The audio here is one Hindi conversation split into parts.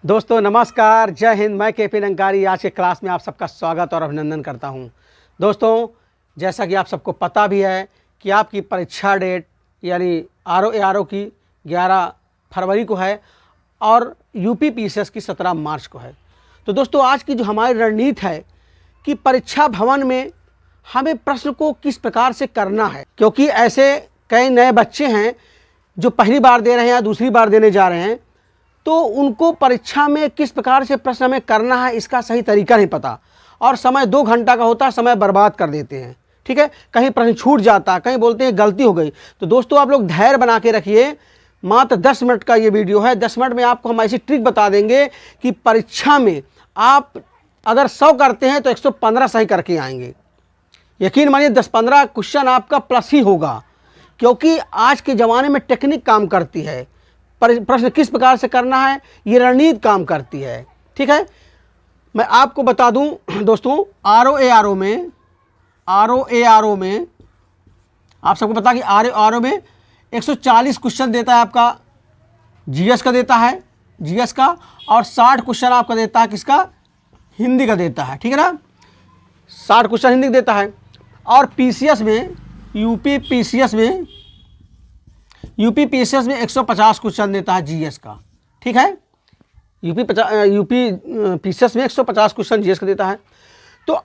दोस्तों नमस्कार, जय हिंद। मैं केपी लंकारी आज के क्लास में आप सबका स्वागत और अभिनंदन करता हूं। दोस्तों, जैसा कि आप सबको पता भी है कि आपकी परीक्षा डेट यानी आरओ की 11 फरवरी को है और यूपी पीसीएस की 17 मार्च को है। तो दोस्तों, आज की जो हमारी रणनीति है कि परीक्षा भवन में हमें प्रश्न को किस प्रकार से करना है, क्योंकि ऐसे कई नए बच्चे हैं जो पहली बार दे रहे हैं या दूसरी बार देने जा रहे हैं, तो उनको परीक्षा में किस प्रकार से प्रश्न हमें करना है इसका सही तरीका नहीं पता और समय 2 घंटा का होता है, समय बर्बाद कर देते हैं। ठीक है, कहीं प्रश्न छूट जाता है, कहीं बोलते हैं गलती हो गई। तो दोस्तों, आप लोग धैर्य बना के रखिए। मात्र 10 मिनट का ये वीडियो है। 10 मिनट में आपको हम ऐसी ट्रिक बता देंगे कि परीक्षा में आप अगर 100 करते हैं तो 115 सही करके आएंगे। यकीन मानिए 10-15 क्वेश्चन आपका प्लस ही होगा, क्योंकि आज के ज़माने में टेक्निक काम करती है। प्रश्न किस प्रकार से करना है ये रणनीति काम करती है। ठीक है, मैं आपको बता दूं दोस्तों, आरओ में आप सबको पता कि आरओ में 140 क्वेश्चन देता है आपका जीएस का देता है, जीएस का, और 60 क्वेश्चन आपका देता है किसका, हिंदी का देता है। ठीक है ना, 60 क्वेश्चन हिंदी का देता है। और पीसीएस में यूपी पीसीएस में 150 क्वेश्चन देता है जीएस का। ठीक है, यूपी पीसीएस में 150 क्वेश्चन जीएस का देता है। तो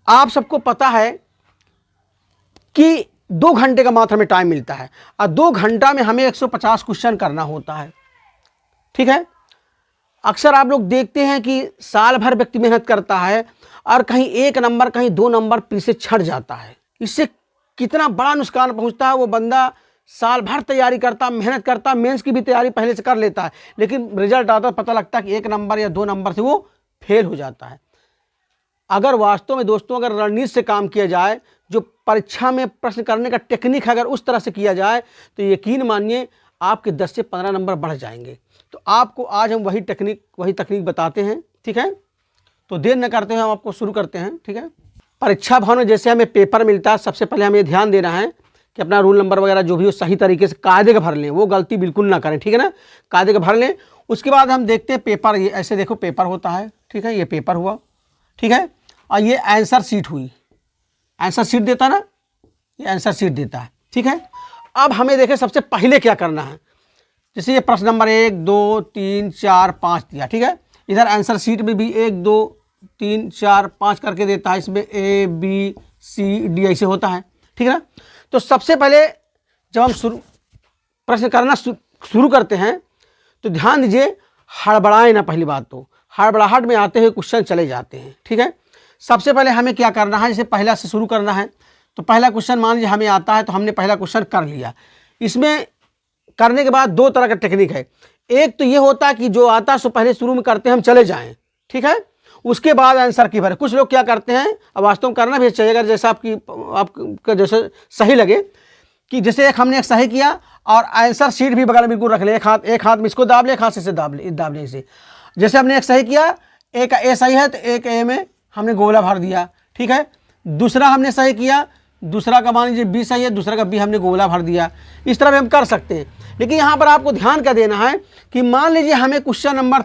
आप सबको पता है कि 2 घंटे का मात्र हमें टाइम मिलता है और 2 घंटा में हमें 150 क्वेश्चन करना होता है। ठीक है, अक्सर आप लोग देखते हैं कि साल भर व्यक्ति मेहनत करता है और कहीं 1 नंबर कहीं 2 नंबर पीछे छट जाता है। इससे कितना बड़ा नुकसान पहुंचता है। वो बंदा साल भर तैयारी करता, मेहनत करता, मेंस की भी तैयारी पहले से कर लेता है, लेकिन रिजल्ट आता है पता लगता है कि 1 नंबर या 2 नंबर से वो फेल हो जाता है। अगर वास्तव में दोस्तों अगर रणनीति से काम किया जाए, जो परीक्षा में प्रश्न करने का टेक्निक है अगर उस तरह से किया जाए, तो यकीन मानिए आपके 10 से 15 नंबर बढ़ जाएंगे। तो आपको आज हम वही तकनीक बताते हैं। ठीक है, तो देर न करते हुए हम आपको शुरू करते हैं। ठीक है, परीक्षा भवन में जैसे हमें पेपर मिलता है, सबसे पहले हमें ध्यान देना है कि अपना रोल नंबर वगैरह जो भी हो सही तरीके से कायदे का भर लें, वो गलती बिल्कुल ना करें। ठीक है ना, कायदे का भर लें। उसके बाद हम देखते हैं पेपर, ये ऐसे देखो पेपर होता है। ठीक है, ये पेपर हुआ। ठीक है, और ये आंसर शीट हुई, आंसर शीट देता ना, ये आंसर शीट देता है। ठीक है, अब हमें देखें सबसे पहले क्या करना है। जैसे ये प्रश्न नंबर 1 2 3 4 5 दिया। ठीक है, इधर आंसर शीट में भी 1 2 3 4 5 करके देता है। इसमें A B C D ऐसे होता है। ठीक है ना, तो सबसे पहले जब हम प्रश्न करना शुरू करते हैं तो ध्यान दीजिए, हड़बड़ाएं ना। पहली बात तो हड़बड़ाहट में आते हुए क्वेश्चन चले जाते हैं। ठीक है, सबसे पहले हमें क्या करना है, जैसे पहला से शुरू करना है तो पहला क्वेश्चन मान लीजिए हमें आता है तो हमने पहला क्वेश्चन कर लिया। इसमें करने के बाद 2 तरह का टेक्निक है। एक तो ये होता है कि जो आता है सो पहले शुरू में करते हैं, हम चले जाएं। ठीक है, उसके बाद आंसर की भरे। कुछ लोग क्या करते हैं, अब वास्तव में करना भी चाहिए, अगर जैसा आपका जैसे सही लगे, कि जैसे हमने एक सही किया और आंसर शीट भी बगल में बिल्कुल रख ले, एक हाथ में इसको दाब ले, एक हाथ से दाब ले इसे। जैसे हमने एक सही किया, एक ए सही है तो एक ए में हमने गोला भर दिया। ठीक है, दूसरा हमने सही किया, दूसरा का मान लीजिए बी सही है, दूसरा का बी हमने गोला भर दिया। इस तरह भी हम कर सकते हैं। लेकिन यहाँ पर आपको ध्यान क्या देना है कि मान लीजिए हमें क्वेश्चन नंबर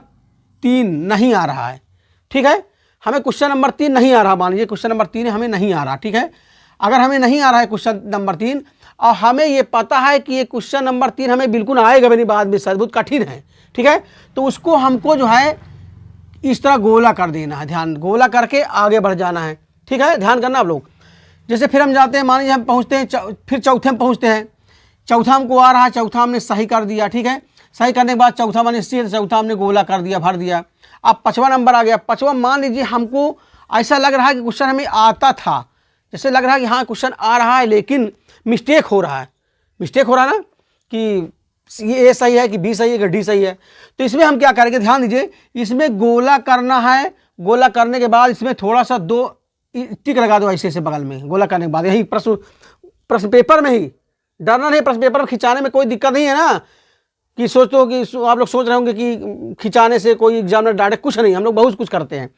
3 नहीं आ रहा है। ठीक है, हमें क्वेश्चन नंबर 3 नहीं आ रहा, मान लीजिए क्वेश्चन नंबर 3 हमें नहीं आ रहा। ठीक है, अगर हमें नहीं आ रहा है क्वेश्चन नंबर 3 और हमें ये पता है कि ये क्वेश्चन नंबर 3 हमें बिल्कुल आएगा भी नहीं, बाद में शायद बहुत कठिन है। ठीक है, तो उसको हमको जो है इस तरह गोला कर देना है, ध्यान, गोला करके आगे बढ़ जाना है। ठीक है, ध्यान करना आप लोग। जैसे फिर हम जाते हैं, मान लीजिए हम पहुँचते हैं फिर चौथे में पहुँचते हैं। चौथा हमको आ रहा है, चौथा हमने सही कर दिया। ठीक है, सही करने के बाद चौथा मान लीजिए चौथा हमने गोला कर दिया, भर दिया। अब 5वां नंबर आ गया। 5वां मान लीजिए हमको ऐसा लग रहा है कि क्वेश्चन हमें आता था, जैसे लग रहा है कि हाँ क्वेश्चन आ रहा है, लेकिन मिस्टेक हो रहा है ना, कि ये ए सही है कि बी सही है कि डी सही है। तो इसमें हम क्या करेंगे, ध्यान दीजिए, इसमें गोला करना है। गोला करने के बाद इसमें थोड़ा सा 2 टिक लगा दो ऐसे बगल में। गोला करने के बाद यही प्रश्न पेपर में ही, डरना नहीं, प्रश्न पेपर में खिंचाने में कोई दिक्कत नहीं है ना, कि सोचते हो कि आप लोग सोच रहे होंगे कि खिंचाने से कोई एग्जामिनर डायरेक्ट, कुछ नहीं, हम लोग बहुत कुछ करते हैं।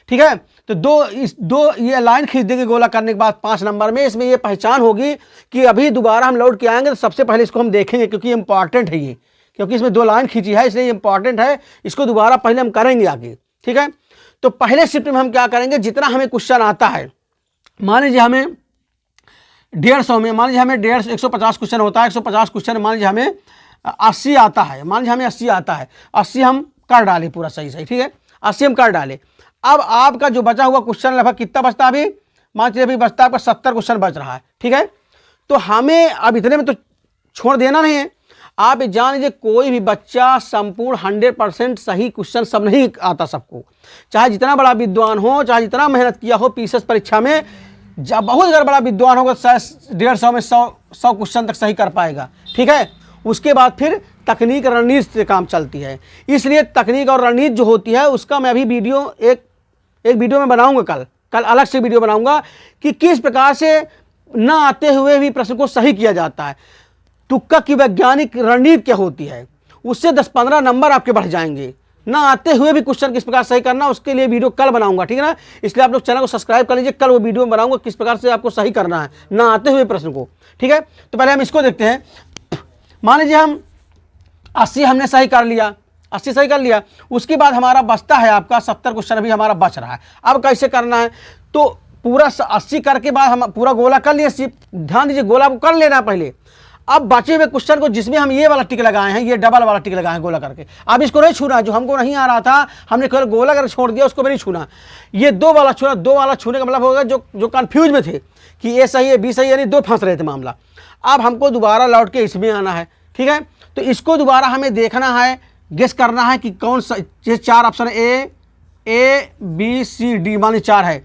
ठीक है, तो 2 ये लाइन खींच देंगे गोला करने के बाद 5 नंबर में। इसमें ये पहचान होगी कि अभी दोबारा हम लौट के आएंगे तो सबसे पहले इसको हम देखेंगे, क्योंकि इंपॉर्टेंट है ये, क्योंकि इसमें 2 लाइन खींची है, इसलिए इंपॉर्टेंट है। इसको दोबारा पहले हम करेंगे आगे, ठीक है। तो पहले शिफ्ट में हम क्या करेंगे, जितना हमें क्वेश्चन आता है, मान लीजिए हमें 150 में, मान लीजिए हमें 150 क्वेश्चन होता है, 150 क्वेश्चन मान लीजिए हमें 80 आता है, मान लीजिए हमें 80 आता है, 80 हम कर डालें पूरा सही सही, ठीक है, 80 हम कर डालें। अब आपका जो बचा हुआ क्वेश्चन लगभग कितना बचता है, अभी मान लीजिए अभी बचता है आपका 70 क्वेश्चन बच रहा है, ठीक है। तो हमें अब इतने में तो छोड़ देना नहीं है। आप जान लीजिए कोई भी बच्चा संपूर्ण 100% सही क्वेश्चन सब नहीं आता सबको, चाहे जितना बड़ा विद्वान हो, चाहे जितना मेहनत किया हो पीसीएस परीक्षा में, जब बहुत अगर बड़ा विद्वान होगा शायद 150 में 100 क्वेश्चन तक सही कर पाएगा, ठीक है। उसके बाद फिर तकनीक रणनीति से काम चलती है, इसलिए तकनीक और रणनीति जो होती है उसका मैं अभी वीडियो एक वीडियो में बनाऊंगा, कल अलग से वीडियो बनाऊंगा कि किस प्रकार से न आते हुए भी प्रश्न को सही किया जाता है, तुक्का की वैज्ञानिक रणनीति क्या होती है, उससे 10-15 नंबर आपके बढ़ जाएंगे। ना आते हुए भी क्वेश्चन किस प्रकार सही करना, उसके लिए वीडियो कल बनाऊंगा, ठीक है ना। इसलिए आप लोग चैनल को सब्सक्राइब कर लीजिए, कल वो वीडियो में बनाऊंगा किस प्रकार से आपको सही करना है ना आते हुए प्रश्न को, ठीक है। तो पहले हम इसको देखते हैं। मान लीजिए हम 80 हमने सही कर लिया, 80 सही कर लिया, उसके बाद हमारा बचता है आपका 70 क्वेश्चन अभी हमारा बच रहा है। अब कैसे करना है, तो पूरा 80 करके बाद हम पूरा गोला कर लिए, ध्यान दीजिए गोला को कर लेना पहले। अब बचे हुए क्वेश्चन को जिसमें हम ये वाला टिक लगाए हैं, ये डबल वाला टिक लगाए हैं गोला करके, अब इसको नहीं छूना, जो हमको नहीं आ रहा था हमने केवल गोला करके छोड़ दिया, उसको भी नहीं छूना। ये 2 वाला छूना, 2 वाला छूने का मतलब होगा जो कंफ्यूज में थे कि ए सही है बी सही है, यानी 2 फंस रहे थे मामला। अब हमको दोबारा लौट के इसमें आना है, ठीक है। तो इसको दोबारा हमें देखना है, गेस करना है कि कौन सा, ये 4 option A B C D मान ली 4 है,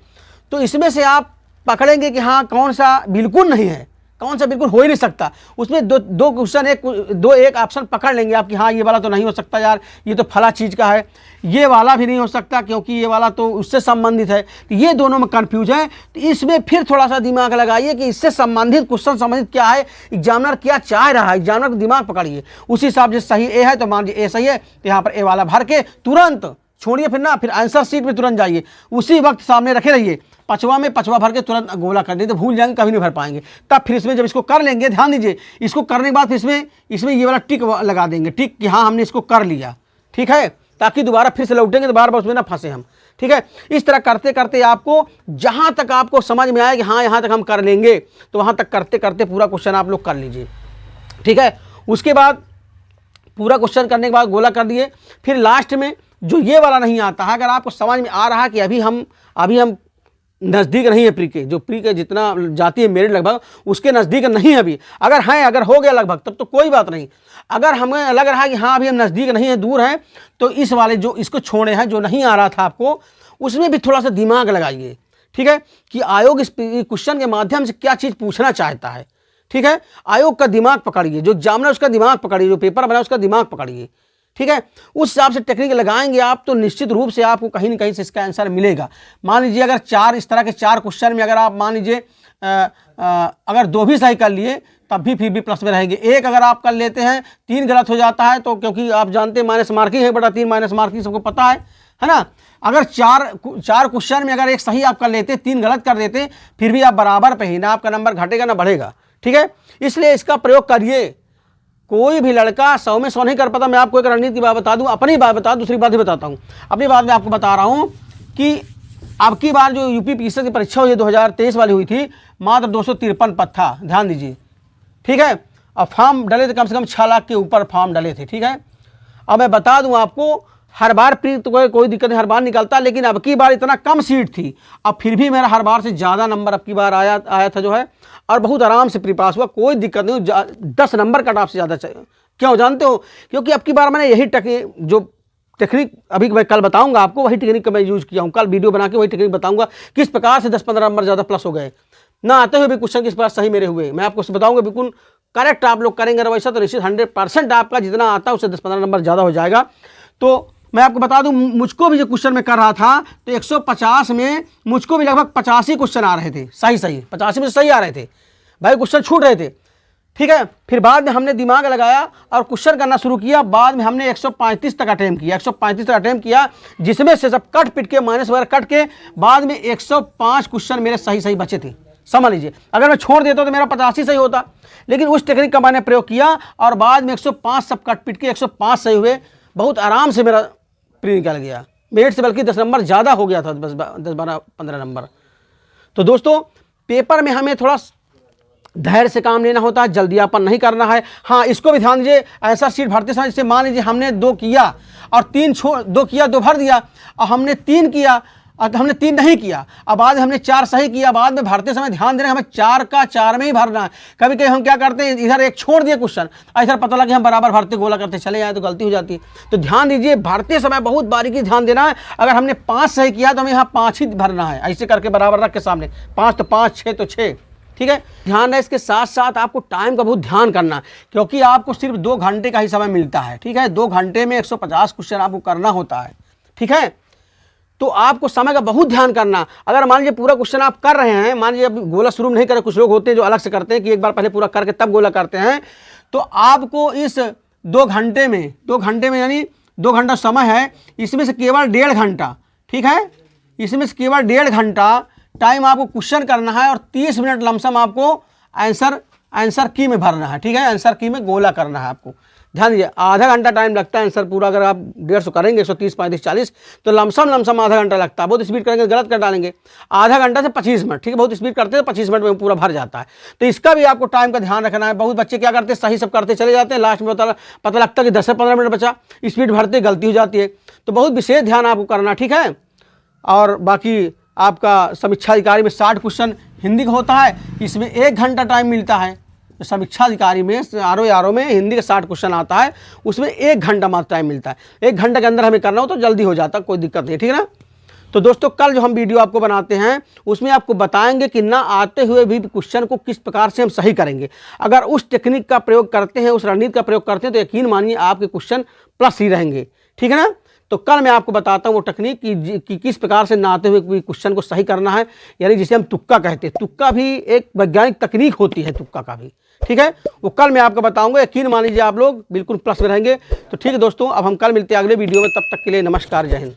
तो इसमें से आप पकड़ेंगे कि हाँ कौन सा बिल्कुल नहीं है, कौन सा बिल्कुल हो ही नहीं सकता। उसमें दो क्वेश्चन एक ऑप्शन पकड़ लेंगे आप कि हाँ ये वाला तो नहीं हो सकता यार, ये तो फला चीज़ का है, ये वाला भी नहीं हो सकता क्योंकि ये वाला तो उससे संबंधित है, तो ये दोनों में कंफ्यूज है। तो इसमें फिर थोड़ा सा दिमाग लगाइए कि इससे संबंधित क्वेश्चन संबंधित क्या है, एग्जामिनर क्या चाह रहा है, एग्जामिनर का दिमाग पकड़िए, उसी हिसाब से सही ए है तो मान लीजिए ए सही है, तो यहाँ पर ए वाला भर के तुरंत छोड़िए, फिर आंसर शीट में तुरंत जाइए, उसी वक्त सामने रखे रहिए, पचवा भर के तुरंत गोला कर दीजिए, तो भूल जाएंगे कभी नहीं भर पाएंगे। तब फिर इसमें जब इसको कर लेंगे, ध्यान दीजिए, इसको करने के बाद फिर इसमें ये वाला टिक लगा देंगे, टिक कि हाँ हमने इसको कर लिया, ठीक है, ताकि दोबारा फिर से लौटेंगे तो बार बार उसमें ना फंसे हम, ठीक है। इस तरह करते करते आपको जहाँ तक आपको समझ में आए कि हाँ यहाँ तक हम कर लेंगे, तो वहाँ तक करते करते पूरा क्वेश्चन आप लोग कर लीजिए, ठीक है। उसके बाद पूरा क्वेश्चन करने के बाद गोला कर दिए, फिर लास्ट में जो ये वाला नहीं आता है, अगर आपको समझ में आ रहा है कि अभी हम नज़दीक नहीं है प्री के, जो प्री के जितना जाती है मेरिट लगभग उसके नज़दीक नहीं है अभी, अगर हो गया लगभग तब तो कोई बात नहीं। अगर हमें लग रहा है कि हाँ अभी हम नज़दीक नहीं है, दूर हैं, तो इस वाले जो इसको छोड़े हैं, जो नहीं आ रहा था आपको, उसमें भी थोड़ा सा दिमाग लगाइए, ठीक है, कि आयोग इस क्वेश्चन के माध्यम से क्या चीज़ पूछना चाहता है, ठीक है। आयोग का दिमाग पकड़िए, जो एग्जामिनर उसका दिमाग पकड़िए, जो पेपर बना उसका दिमाग पकड़िए, ठीक है। उस हिसाब से टेक्निक लगाएंगे आप तो निश्चित रूप से आपको कहीं ना कहीं से इसका आंसर मिलेगा। मान लीजिए अगर 4 इस तरह के 4 क्वेश्चन में अगर आप मान लीजिए अगर 2 भी सही कर लिए तब भी फिर भी प्लस में रहेंगे। एक अगर आप कर लेते हैं 3 गलत हो जाता है, तो क्योंकि आप जानते हैं माइनस मार्किंग है, बटा 3 माइनस मार्किंग सबको पता है ना। अगर 4 क्वेश्चन में अगर एक सही आप कर लेते, 3 गलत कर देते, फिर भी आप बराबर पे ही, ना आपका नंबर घटेगा ना बढ़ेगा, ठीक है। इसलिए इसका प्रयोग करिए। कोई भी लड़का 100 में 100 नहीं कर पाता। मैं आपको एक रणनीति की बात बता दूं, अपनी बात बता, दूसरी बात भी बताता हूं। अपनी बात में आपको बता रहा हूं कि अब की बार जो यूपी पीसीएस की परीक्षा हुई 2023 वाली हुई थी, मात्र 253 पद था, ध्यान दीजिए, ठीक है। अब फॉर्म डले थे कम से कम 6 लाख के ऊपर फॉर्म डले थे, ठीक है। अब मैं बता दूं आपको, हर बार प्री तो कोई दिक्कत नहीं, हर बार निकलता, लेकिन अब की बार इतना कम सीट थी, अब फिर भी मेरा हर बार से ज़्यादा नंबर अब की बार आया था जो है, और बहुत आराम से प्री पास हुआ, कोई दिक्कत नहीं। 10 नंबर कट ऑफ से ज़्यादा चाहिए। क्यों जानते हो? क्योंकि अब की बार मैंने यही जो टेक्निक अभी मैं कल बताऊंगा आपको, वही टेक्निक का मैं यूज़ किया हूँ। कल वीडियो बना के वही टेक्निक बताऊंगा किस प्रकार से 10-15 नंबर ज़्यादा प्लस हो गए, ना आते हुए भी क्वेश्चन किस प्रकार सही मेरे हुए। मैं आपको बताऊँगा, बिल्कुल करेक्ट आप लोग करेंगे वैसा तो निश्चित 100% आपका जितना आता है उससे 10-15 नंबर ज़्यादा हो जाएगा। तो मैं आपको बता दूं, मुझको भी जो क्वेश्चन में कर रहा था तो 150 में मुझको भी लगभग 85 क्वेश्चन आ रहे थे, सही 85 में सही आ रहे थे भाई, क्वेश्चन छूट रहे थे, ठीक है। फिर बाद में हमने दिमाग लगाया और क्वेश्चन करना शुरू किया। बाद में हमने 135 तक अटेम्प्ट किया, 135 तक अटेम्प्ट किया, जिसमें से सब कट पिट के माइनस वगैरह कट के बाद में 105 क्वेश्चन मेरे सही बचे थे, समझ लीजिए। अगर मैं छोड़ देता तो मेरा 85 सही होता, लेकिन उस टेक्निक का मैंने प्रयोग किया और बाद में 105 सब काट पीट के 105 सही हुए। बहुत आराम से मेरा प्री निकल गया, मेरिट से बल्कि 10 नंबर ज़्यादा हो गया था, 10-12-15 नंबर। तो दोस्तों पेपर में हमें थोड़ा धैर्य से काम लेना होता है, जल्दीपन नहीं करना है। हाँ, इसको भी ध्यान दीजिए, ऐसा सीट भरते समय जैसे मान लीजिए हमने 2 किया और 2 किया, 2 भर दिया, और हमने 3 किया और हमने 3 नहीं किया, अब बाद हमने 4 सही किया, बाद में भरते समय ध्यान देना हमें 4 का 4 में ही भरना है। कभी कभी हम क्या करते हैं, इधर एक छोड़ दिए क्वेश्चन, इधर पता लगे हम बराबर भरते गोला करते चले जाए तो गलती हो जाती है। तो ध्यान दीजिए, भरते समय बहुत बारीकी ध्यान देना है। अगर हमने 5 सही किया तो हमें यहाँ 5 ही भरना है, ऐसे करके बराबर रख के सामने 5 तो 5, 6 तो 6, ठीक है। ध्यान है, इसके साथ साथ आपको टाइम का बहुत ध्यान करना है, क्योंकि आपको सिर्फ 2 घंटे का ही समय मिलता है, ठीक है। 2 घंटे में 150 क्वेश्चन आपको करना होता है, ठीक है। तो आपको समय का बहुत ध्यान करना। अगर मान लीजिए पूरा क्वेश्चन आप कर रहे हैं, मान लीजिए अब गोला शुरू नहीं करें, कुछ लोग होते हैं जो अलग से करते हैं कि एक बार पहले पूरा करके तब गोला करते हैं, तो आपको इस 2 घंटे में यानी 2 घंटा समय है, इसमें से केवल 1.5 घंटा, ठीक है, इसमें से केवल 1.5 घंटा टाइम आपको क्वेश्चन करना है और 30 मिनट लमसम आपको आंसर की में भरना है, ठीक है। आंसर की में गोला करना है आपको। ध्यान दीजिए, आधा घंटा टाइम लगता है आंसर पूरा। अगर आप 150 करेंगे 130, 35, 40 तो लमसम आधा घंटा लगता है। बहुत स्पीड करेंगे गलत कर डालेंगे, आधा घंटा से 25 मिनट, ठीक है। बहुत स्पीड करते हैं तो 25 मिनट में पूरा भर जाता है। तो इसका भी आपको टाइम का ध्यान रखना है। बहुत बच्चे क्या करते हैं, सही सब करते चले जाते हैं, लास्ट में पता लगता है कि 10 से 15 मिनट बचा, स्पीड भरते गलती हो जाती है। तो बहुत विशेष ध्यान आपको करना, ठीक है। और बाकी आपका समीक्षा अधिकारी में 60 क्वेश्चन हिंदी का होता है, इसमें 1 घंटा टाइम मिलता है। तो समीक्षा अधिकारी में आर में हिंदी का 60 क्वेश्चन आता है, उसमें 1 घंटा मात्र टाइम मिलता है। 1 घंटे के अंदर हमें करना हो तो जल्दी हो जाता, कोई दिक्कत नहीं, ठीक है ना। तो दोस्तों कल जो हम वीडियो आपको बनाते हैं उसमें आपको बताएंगे कि ना आते हुए भी क्वेश्चन को किस प्रकार से हम सही करेंगे। अगर उस टेक्निक का प्रयोग करते हैं, उस रणनीति का प्रयोग करते हैं तो यकीन मानिए आपके क्वेश्चन प्लस ही रहेंगे, ठीक है ना। तो कल मैं आपको बताता हूँ वो टेक्निक कि किस प्रकार से नहाते हुए क्वेश्चन को सही करना है, यानी जिसे हम तुक्का कहते हैं। तुक्का भी एक वैज्ञानिक तकनीक होती है, तुक्का का भी, ठीक है। वो कल मैं आपको बताऊंगा, यकीन मान लीजिए आप लोग बिल्कुल प्लस में रहेंगे। तो ठीक है दोस्तों, अब हम कल मिलते हैं अगले वीडियो में, तब तक के लिए नमस्कार, जय हिंद।